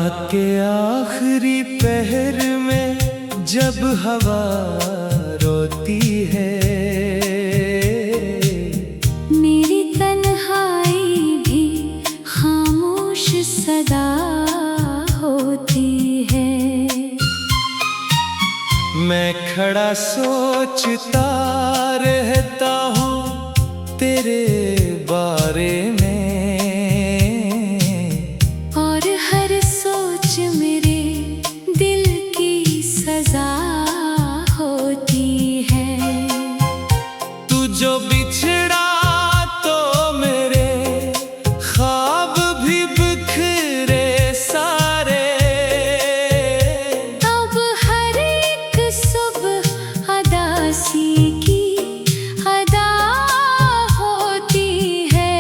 रात के आखिरी पहर में जब हवा रोती है, मेरी तन्हाई भी खामोश सदा होती है। मैं खड़ा सोचता रहता हूँ तेरे बारे में, और हर सोच मेरे दिल की सजा होती है। तू जो बिछड़ा तो मेरे ख्वाब भी बिखरे सारे। अब हर एक सुबह अदासी की अदा होती है।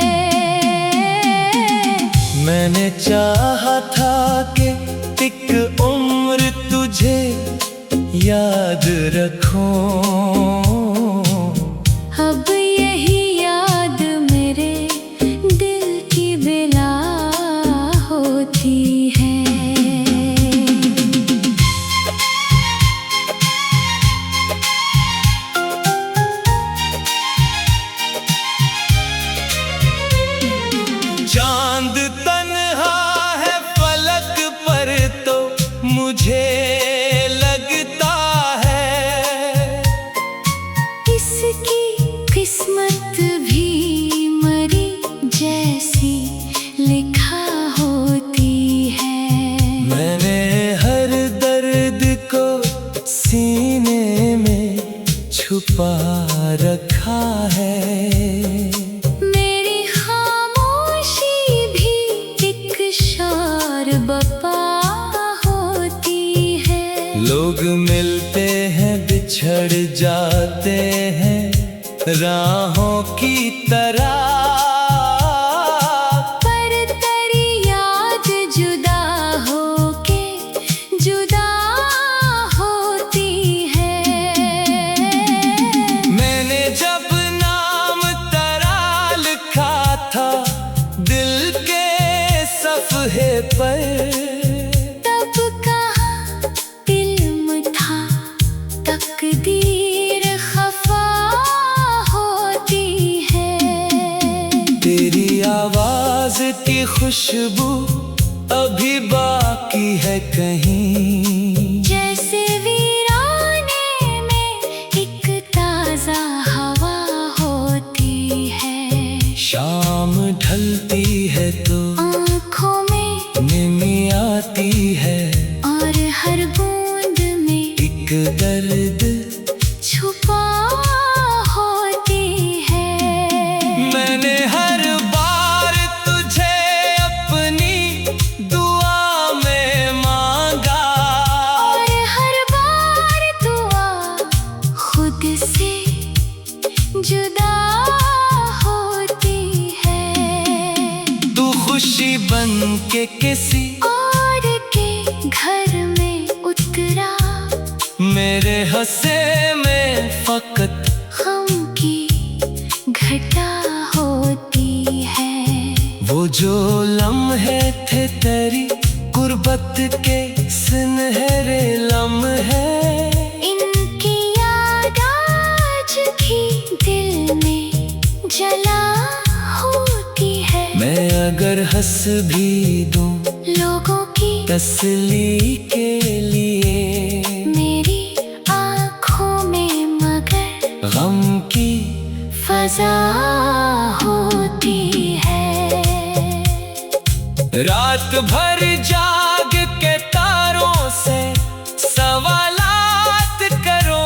मैंने चाहा था कि एक उम्र तुझे याद रखूं, अब यही याद मेरे दिल की बेला होती है। चांद तन्हा है फलक पर तो मुझे लगता है, इसकी किस्मत भी मरी जैसी लिखा होती है। मैंने हर दर्द को सीने में छुपा रखा है। मेरी खामोशी भी एक शार बपा होती है। लोग मिलते हैं बिछड़ जाते हैं राहों की तरह, पर तेरी याद जुदा होके जुदा होती है। मैंने जब नाम तेरा लिखा था दिल के सफ़हे पर, तब कहाँ इल्म था तकदीर खफा होती है। तेरी आवाज की खुशबू अभी बाकी है कहीं, जैसे वीराने में एक ताजा हवा होती है। शाम ढलती है तो आँखों में निमी आती है, और हर बूंद में एक दर्द छुपा होती है। मैंने हर बार तुझे अपनी दुआ में मांगा, और हर बार दुआ खुद से जुदा होती है। तू खुशी बन के किसी और के घर में उतरा, मेरे हंसे में फकत गम की घटा होती है। वो जो लम्हे थे तेरी गुर्बत के सुनहरे लम्हे, इनकी याद आज भी दिल में जला होती है। मैं अगर हंस भी दूं लोगों की तसल्ली के लिए, मेरी आँखों में मगर गम की फजा होती है। रात भर जाग के तारों से सवालात करो,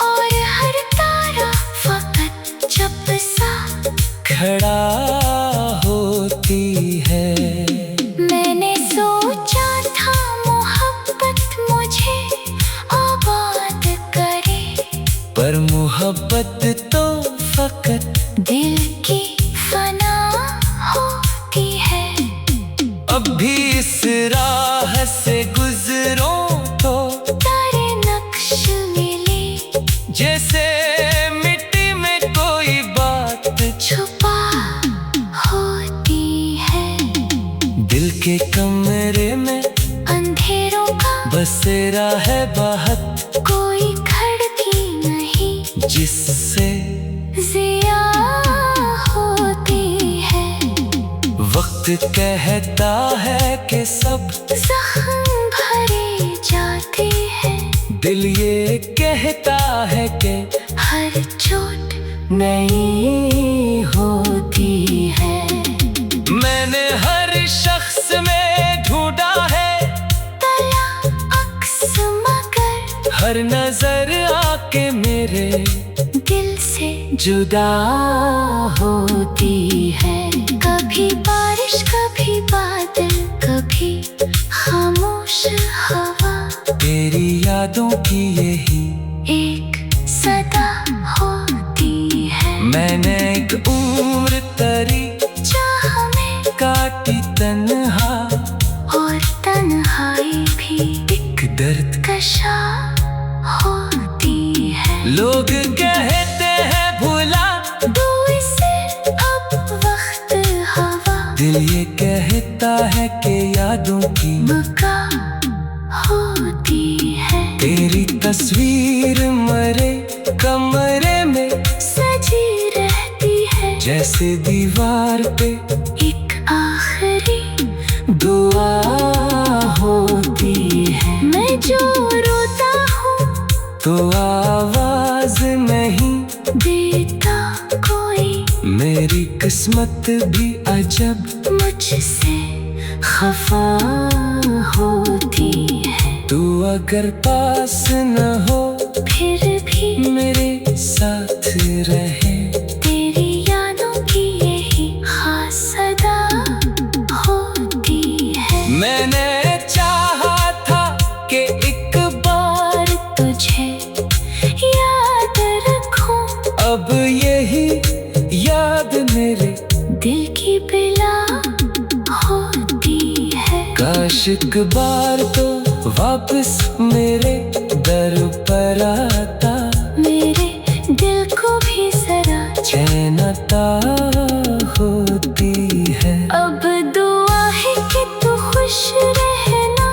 और हर तारा फकत जब सा खड़ा होती है। मैंने सोचा था मोहब्बत मुझे आबाद करे, पर मोहब्बत तो फकत दिल की फना होती है। अब भी इस राह से गुजरो तो तारे नक्श मिले, जैसे मिट्टी में कोई बात छुपा होती है। दिल के कमरे बसेरा है बहुत, कोई खिड़की नहीं जिससे जिया होती है। वक्त कहता है कि सब जख्म भरे जाते हैं, दिल ये कहता है कि हर चोट नहीं होती है। मैंने हर शख्स में ढूंढा है तला अक्स, मगर हर नजर आके मेरे दिल से जुदा होती है। कभी बारिश, कभी बादल, कभी खामोश हवा, तेरी यादों की यही एक सदा होती है। मैंने एक उम्र तरी चाह में काटी तन्हा, और तन्हाई भी एक दर्द कशा होती है। लोग कहते हैं भुला दो इसे अब वक्त हवा, दिल ये कहता है कि यादों की बका होती है। तेरी तस्वीर मरे कमरे में सजी रहती है, जैसे दीवार पे एक आखिरी दुआ होती है। मैं जो रोता हूँ तो आवाज नहीं देता कोई, मेरी किस्मत भी अजब मुझसे खफा होती है। तू अगर पास न हो फिर भी मेरे साथ रहे, तेरी यादों की यही खास सदा होती है। मैंने चाहा था कि एक बार तुझे याद रखूं, अब यही याद मेरे दिल की बिला होती है। काश एक बार तो वापस मेरे दर पर आता, मेरे दिल को भी जरा चैन अता होती है। अब दुआ है कि तू खुश रहना,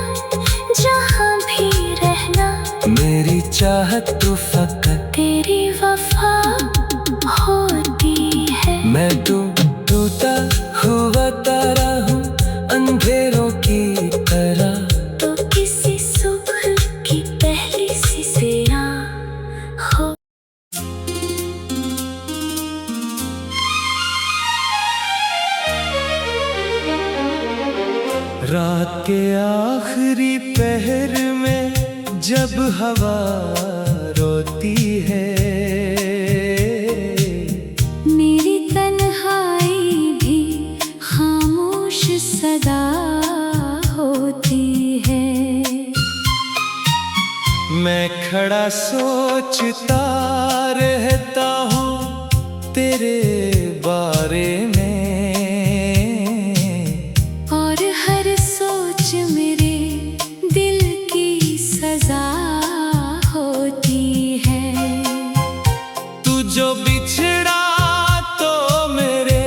जहाँ भी रहना, मेरी चाहत तो फकत तेरी वफा होती है। मैं तो टूटा हुआ तारा हूँ अंधेरों की तरह, तो किसी सुबह की पहली सी सिया हो। रात के आखिरी पहर में जब हवा रोती है, मेरी तन्हाई भी खामोश सदा होती है। मैं खड़ा सोचता रहता हूँ तेरे बारे में, और हर सोच मेरे दिल की सजा होती है। तू जो बिछड़ा तो मेरे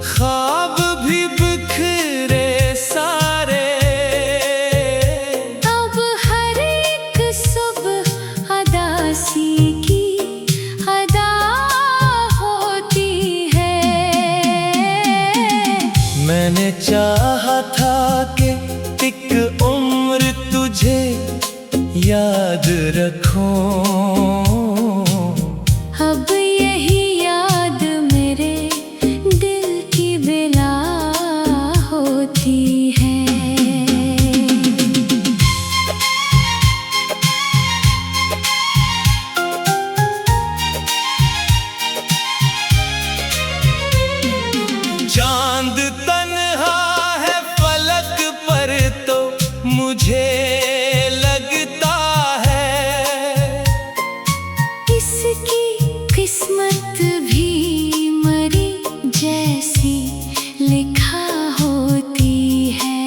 ख्वाब भी बिखरे सारे, अब हर एक सुबह अदासी की अदा होती है। मैंने चाहा था कि एक उम्र तुझे याद रखूं, अब यही याद मेरे दिल की बिला होती है। चांद तन्हा है फलक पर तो मुझे लगता है, इसकी किस्मत भी मरी जैसी लिखा होती है।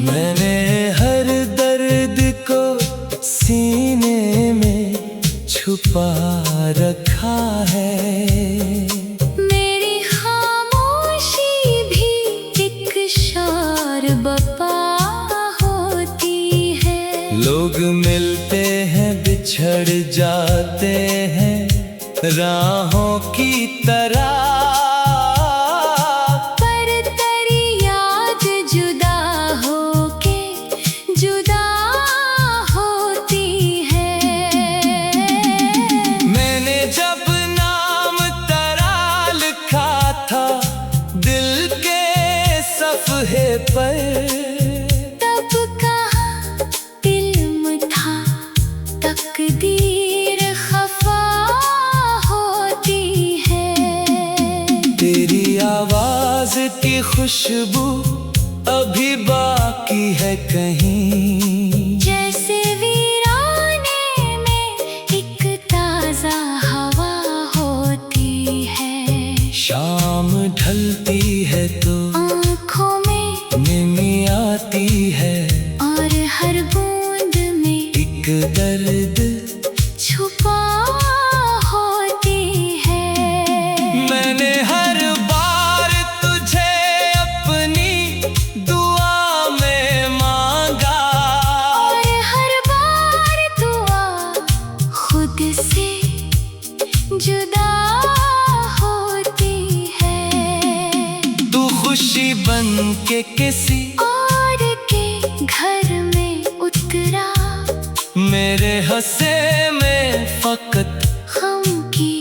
मैंने हर दर्द को सीने में छुपा रखा है, मेरी खामोशी भी एक शार बपा होती है। बिछड़ जाते हैं राहों की तरह, पर तेरी याद जुदा होके जुदा होती है। मैंने जब नाम तेरा लिखा था दिल के सफ़हे पर, तब कहाँ इल्म था तकदीर खफा होती है। तेरी आवाज की खुशबू अभी बाकी है कहीं, जैसे वीराने में एक ताजा हवा होती है। शाम ढलती है तो आँखों में नमी आती है, और हर बूंद में एक दर्द छुपा होती है। मैंने हर बार तुझे अपनी दुआ में मांगा, और हर बार दुआ खुद से जुदा होती है। तू खुशी बन के किसी और के घर में उतरा, मेरे हंसे में फकत गम की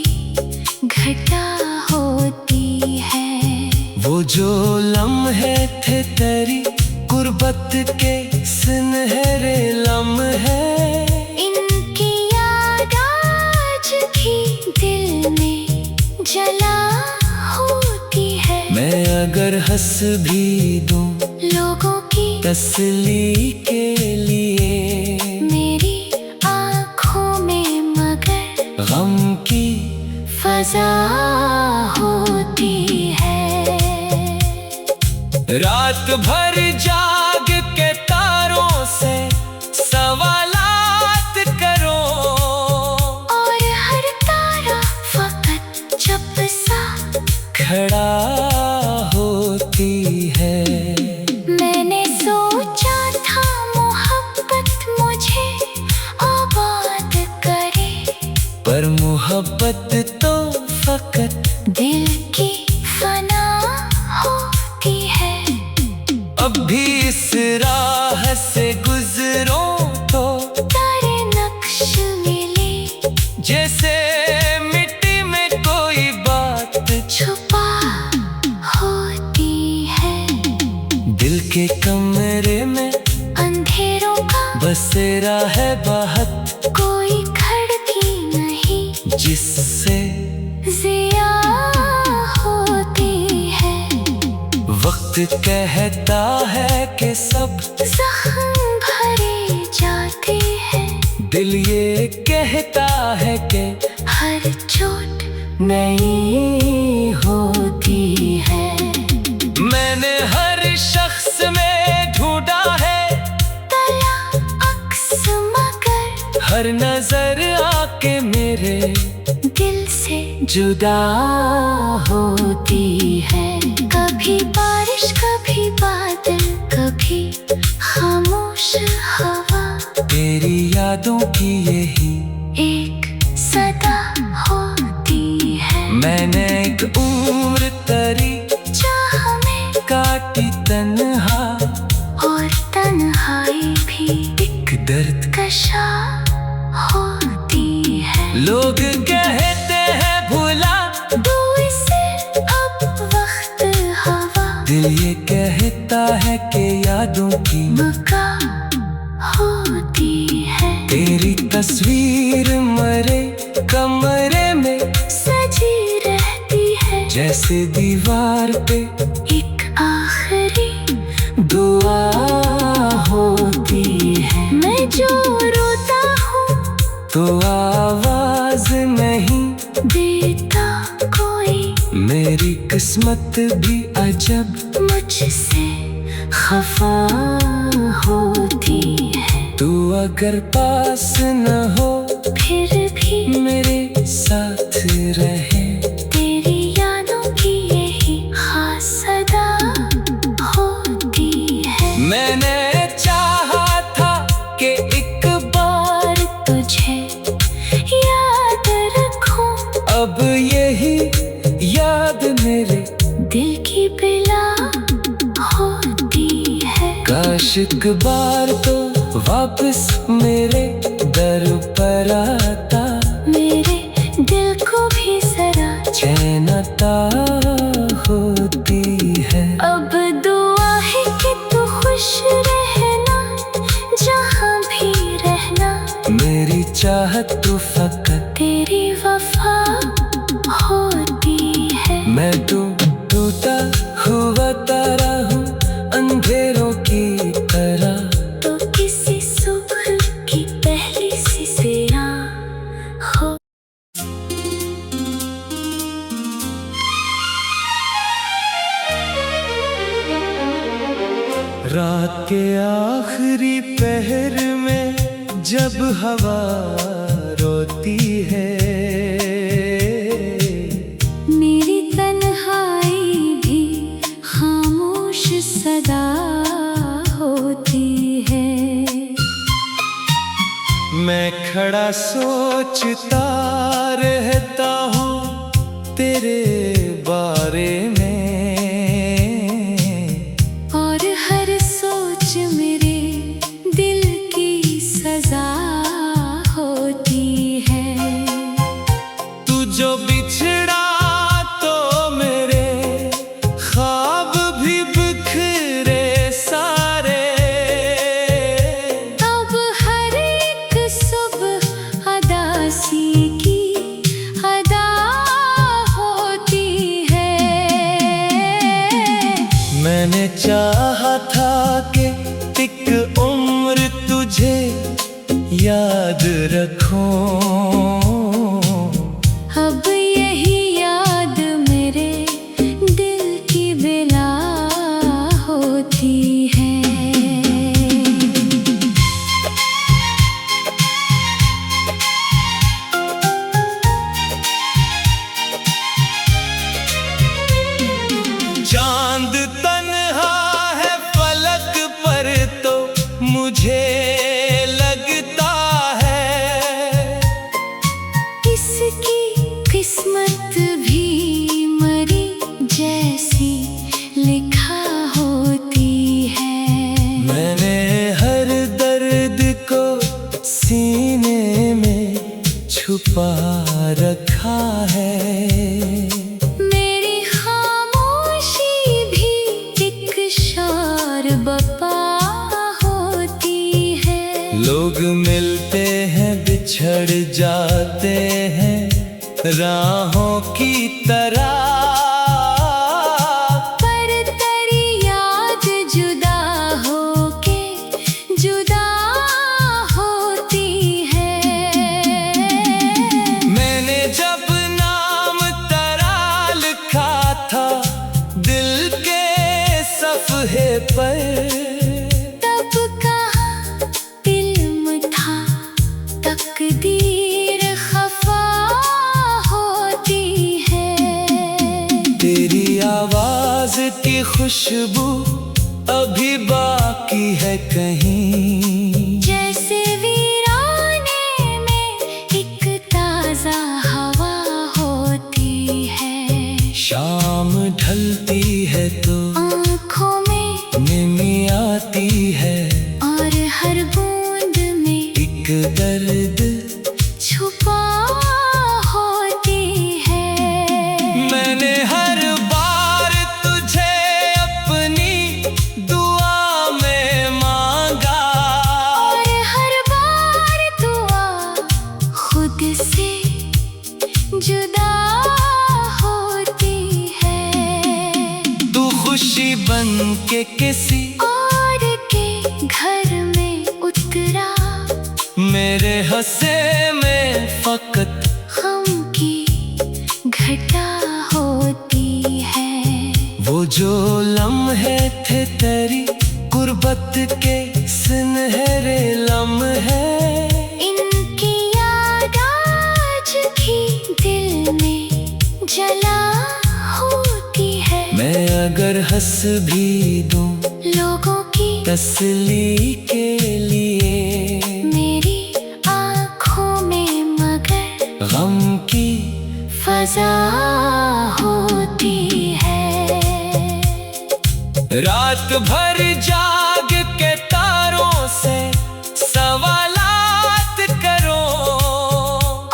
घटा होती है। वो जो लम्हे थे तेरी गुर्बत के सुनहरे लम्हे, इनकी याद आज भी दिल में जला होती है। मैं अगर हंस भी दूं लोगों की तसल्ली के लिए, मेरी आँखों में मगर गम की फजा होती है। रात भर जाग के तारों से सवालात करो, और हर तारा फकत जब सा खड़ा होती है। मैंने सोचा था मोहब्बत मुझे आबाद करे, पर मोहब्बत तो फकत दिल की फना होती है। अब भी इस राह से गुजरो तो तारे नक्श मिले, जैसे मिट्टी में कोई बात छुपा होती है। दिल के कमरे में अंधेरों का बसेरा है बाहत, कोई खिड़की नहीं जिससे जिया होती है। वक्त कहता है कि सब जख्म भरे जाते हैं, दिल ये कहता है कि हर चोट नहीं होती है। मैंने हर शख्स में ढूंढा है तला अक्स, मगर हर नजर आके मेरे दिल से जुदा होती है। कभी बारिश, कभी बादल, कभी खामोश हवा, तेरी यादों की यही एक सदा होती है। मैंने एक उम्र तरी चाह में काटी तन्हा, और तन्हाई भी एक दर्द कशा होती है। लोग कहते हैं भुला, दूर से अब वक्त हवा, दिल ये कहता है कि यादों की बका होती है। तेरी तस्वीर मरे कमरे में सजी रहती है, जैसे दीवार पे एक आखिरी दुआ होती है। मैं जो रोता हूँ तो आवाज नहीं देता कोई, मेरी किस्मत भी अजब मुझसे खफा होती है। तू अगर पास न हो फिर भी मेरे साथ रहे, तेरी यादों की यही खास सदा होती है। मैंने चाहा था कि एक बार तुझे अब यही याद मेरे दिल की पिला होती है। काश एक बार तो वापस मेरे दर पर आता, मेरे दिल को भी जरा चैन अता होती है। अब दुआ है कि तू खुश रहना, जहाँ भी रहना। मेरी चाहत तो फकत तेरी वफा होती है। मैं तो टूटा हुआ तारा हूँ अंधेरों की तरह, तो किसी सुबह की पहली सी सैया हो। रात के आखिरी पहर में जब हवा रोती है, मेरी तन्हाई भी खामोश सदा होती है। मैं खड़ा सोचता रहता हूँ तेरे बारे में, और हर सोच मेरे दिल की सजा होती है। तू जो बिछड़ा तो मेरे ख्वाब भी बिखरे सारे। अब हर एक सुबह अदासी की अदा होती है। मैंने चाहा था कि एक उम्र तुझे याद रखूं, अब यही याद मेरे दिल की बिला होती है। चांद तन्हा है फलक पर तो मुझे लगता है, इसकी किस्मत भी मरी जैसी लिखा होती है। मैंने हर दर्द को सीने में छुपा रखा है। मेरी खामोशी भी एक शार बपा होती है। लोग मिलते हैं बिछड़ जाते हैं राहों की तरह, पर तेरी याद जुदा होके जुदा होती है। मैंने जब नाम तेरा लिखा था दिल के सफ़हे पर, तब कहाँ इल्म था तकदीर खफा होती है। तेरी आवाज की खुशबू अभी बाकी है कहीं, जैसे वीराने में एक ताजा हवा होती है। शाम ढलती है तो आँखों में निमी आती है, और हर बूंद में एक दर्द छुपा होती है। मैंने हर बार तुझे अपनी दुआ में मांगा, और हर बार दुआ खुद से जुदा होती है। तू खुशी बन के किसी और के घर में उतरा, मेरे हंसे में फकत गम की घटा होती है। वो जो लम्हे थे तेरी गुर्बत के सुनहरे लम्हे, इनकी याद आज भी दिल में जला होती है। मैं अगर हंस भी दूं लोगों की तसल्ली के लिए, मेरी आँखों में मगर गम की फजा होती है। रात भर जाग के तारों से सवालात करो,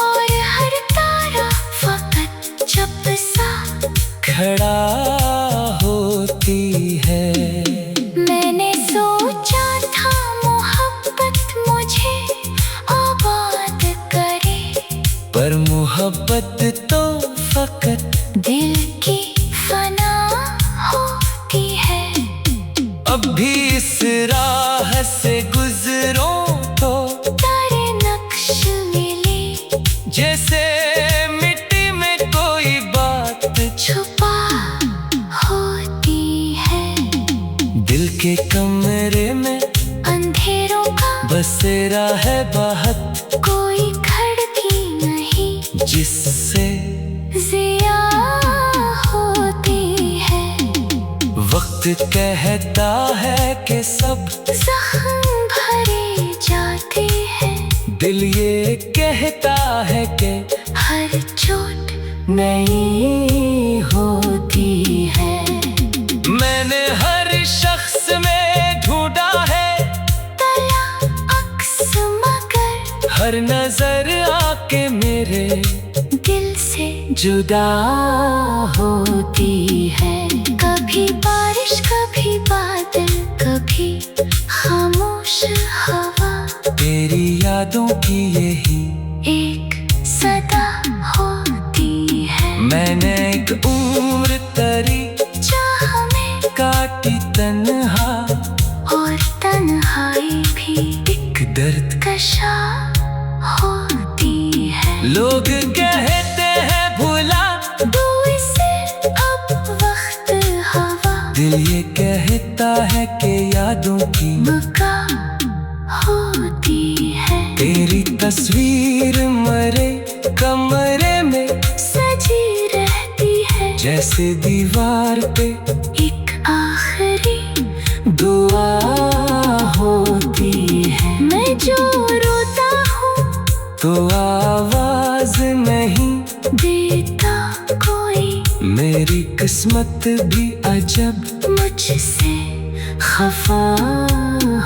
और हर तारा फकत जब सा खड़ा होती है। मैंने सोचा था मोहब्बत मुझे आबाद करे, पर मोहब्बत तो फकत दिल की फना होती है। अब भी इस राह से गुजरो तो तारे नक्श मिले, जैसे मिट्टी में कोई बात छुपा होती है। दिल के कमरे में अंधेरों का बसेरा है बाहत, कोई खिड़की नहीं जिससे जिया होती है। वक्त कहता है कि सब जख्म भरे जाते हैं, दिल ये कहता है कि हर चोट नहीं होती है। मैंने हर शख्स में ढूंढा है तला अक्स, मगर हर नजर आके मेरे दिल से जुदा होती है। कभी बारिश, कभी बादल, कभी खामोश हवा, तेरी यादों की यही एक सदा होती है। मैंने एक उम्र तरी चाह में काटी तन्हा, और तन्हाई भी एक दर्द कशा होती है। लोग कहते हैं भुला दो इसे अब वक्त हवा, दिल ये कहता है कि यादों की बका होती है। तेरी तस्वीर मरे कमरे में सजी रहती है, जैसे दीवार पे एक आखिरी दुआ होती है। मैं जो रोता हूँ तो आवाज नहीं देता कोई, मेरी किस्मत भी अजब मुझसे खफा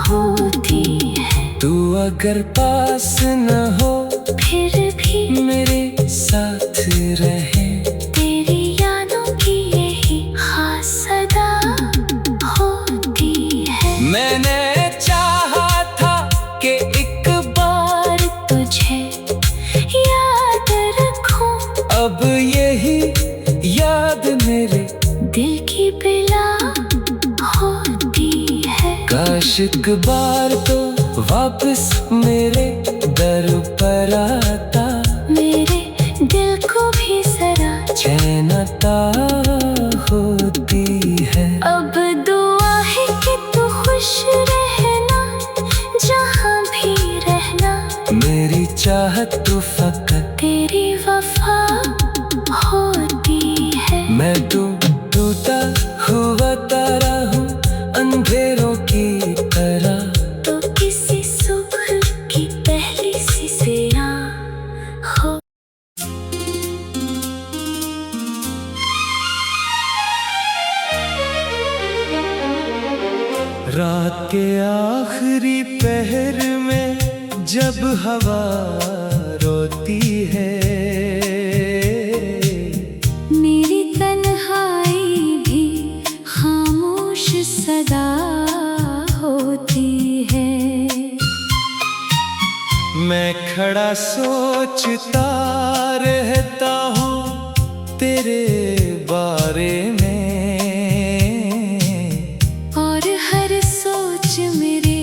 होती है। तू अगर पास न हो फिर भी मेरे साथ रहे, तेरी यादों की यही खास सदा होती है। मैंने चाहा था कि एक बार तुझे याद रखूं, अब यही याद मेरे दिल की बिला होती है। काश एक बार तो वापस मेरे दर पर आता, मेरे दिल को भी जरा चैन अता होती है। अब दुआ है कि तू खुश रहना, जहाँ भी रहना, मेरी चाहत तो फकत तेरी वफा होती है। मैं तो टूटा हुआ तारा हूँ अंधेरों की तरह, तो किसी सुबह की पहली सी सिया हो। रात के आखिरी पहर में जब हवा रोती है, मेरी तन्हाई भी खामोश सदा होती है। मैं खड़ा सोचता रहता हूँ तेरे बारे में, और हर सोच मेरे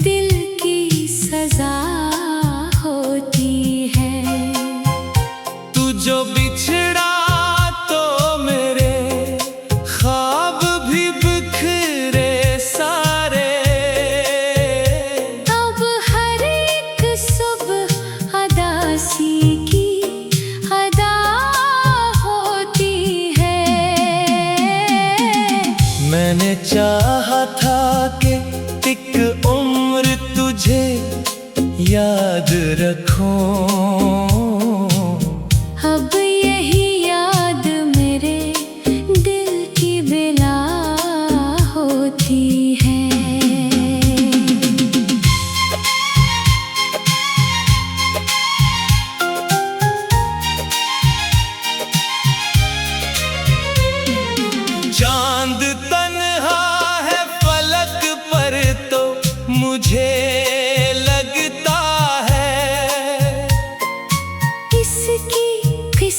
दिल की सजा होती है। तू जो बिछड़ा तो मेरे ख्वाब भी बिखरे सारे, अब हर एक सुबह अदासी की अदा होती है। मैंने चाहा था कि एक उम्र तुझे याद रखूं, अब यही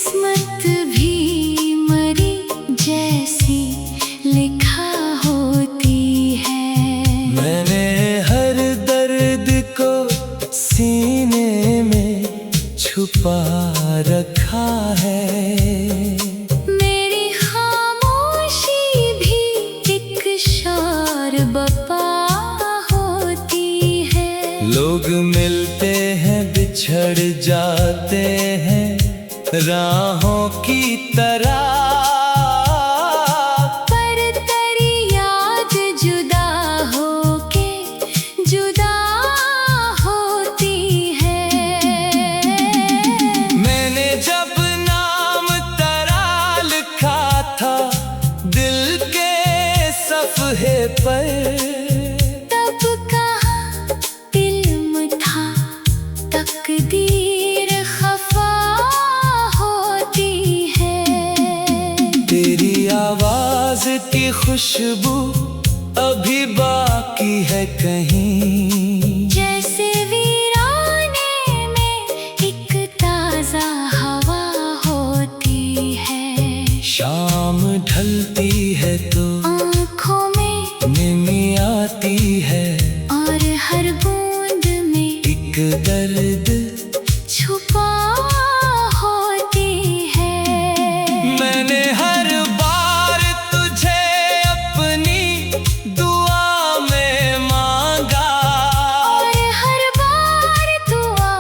किस्मत भी मरी जैसी लिखा होती है। मैंने हर दर्द को सीने में छुपा रखा है। मेरी खामोशी भी एक शार बपा होती है। लोग मिलते हैं बिछड़ जाते हैं राहों की तरह, पर तेरी याद जुदा होके जुदा होती है। मैंने जब नाम तेरा लिखा था दिल के सफ़हे पर, तब कहाँ इल्म था तकदीर खफा होती है। तेरी आवाज़ की खुशबू अभी बाकी है कहीं, जैसे वीराने में एक ताज़ा हवा होती है। शाम ढलती है तो आँखों में निमी आती है, और हर बूंद में एक दर्द छुपा होती है। मैंने हर बार तुझे अपनी दुआ में मांगा, और हर बार दुआ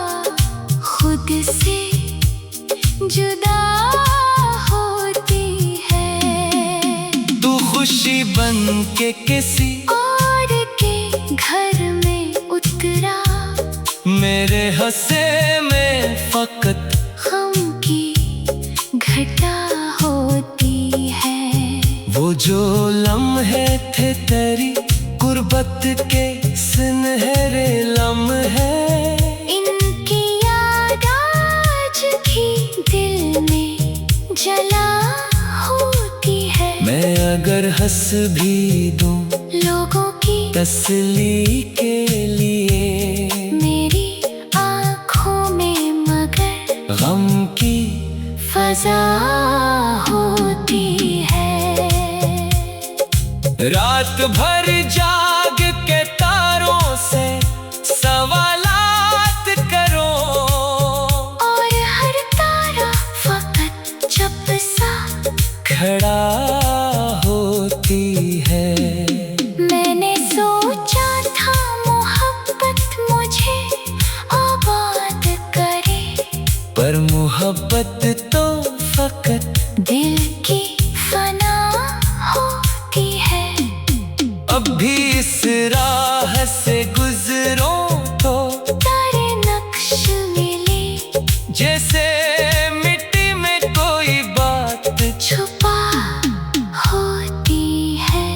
खुद से जुदा होती है। तू खुशी बन के किसी और के घर में उतरा, मेरे हंसे में फकत गम की घटा होती है। वो जो लम्हे थे तेरी गुर्बत के सुनहरे लम्हे, इनकी याद आज भी दिल में जला होती है। मैं अगर हंस भी दूं लोगों की तसल्ली के लिए, मेरी आँखों में मगर गम की फजा होती है। रात भर जाग के तारों से सवालात करो, और हर तारा फकत जब सा खड़ा होती है। मैंने सोचा था मोहब्बत मुझे आबाद करे, पर मोहब्बत तो फकत दिल की फना होती है। अब भी इस राह से गुजरो तो तारे नक्श मिले जैसे मिट्टी में कोई बात छुपा होती है।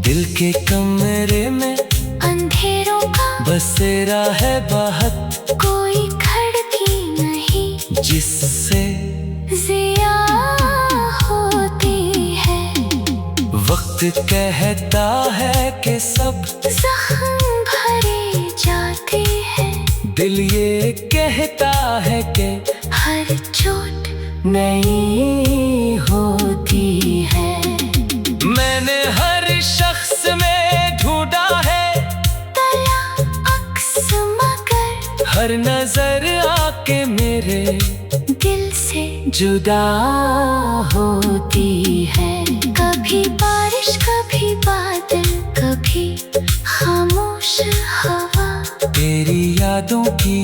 दिल के कमरे में अंधेरों का बसेरा है बाहत, कोई खिड़की नहीं जिससे ज़िया होती है। वक्त कहता है कि सब जख्म भरे जाते हैं, दिल ये कहता है कि हर चोट नहीं होती है। मैंने हर शख्स में ढूंढा है तला अक्स, मगर हर नजर आके मेरे दिल से जुदा होती है। कभी बारिश कभी बादल कभी खामोश हवा, तेरी यादों की